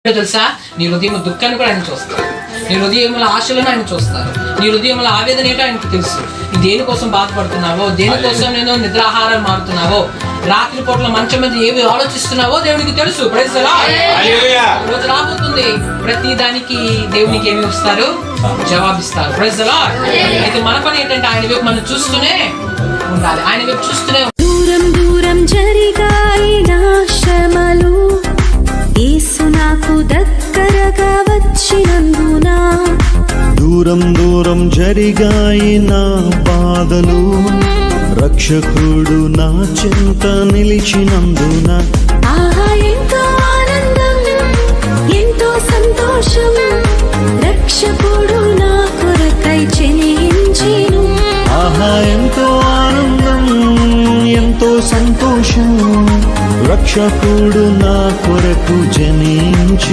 తెలుసా, నీ హృదయం దుఃఖాన్ని కూడా ఆయన చూస్తారు, నీ హృదయముల ఆశలను ఆయన చూస్తారు, నీ హృదయముల ఆవేదన ఏంటో ఆయనకు తెలుసు. నీ దేనికోసం బాధపడుతున్నావో, దేనికోసం నేను నిద్రాహారం మారుతున్నావో, రాత్రి పూట్ల మంచం మీద ఏవి ఆలోచిస్తున్నావో దేవునికి తెలుసు. Praise the Lord. రోజు రాబోతుంది, ప్రతి దానికి దేవునికి ఏమి ఇస్తారు, జవాబిస్తారు. Praise the lord. అయితే మన పని ఏంటంటే ఆయన వైపు మనం చూస్తూనే ఉండాలి, ఆయన వైపు చూస్తూనే. దూరం దూరం జరిగాయి నా శ్రమలు, యేసు నాకు దగ్గరగా వచ్చినందున. దూరం దూరం జరిగాయి నా బాధలు, రక్షకుడు నా చెంత నిలిచినందున. ఆహా ఎంతో ఆనందం, ఎంతో సంతోషం, రక్షకుడు నా కొరకై చెలించెను. ఆహా ఎంతో ఆనందం, ఎంతో సంతోషం, రక్షకుడు నా కొరకు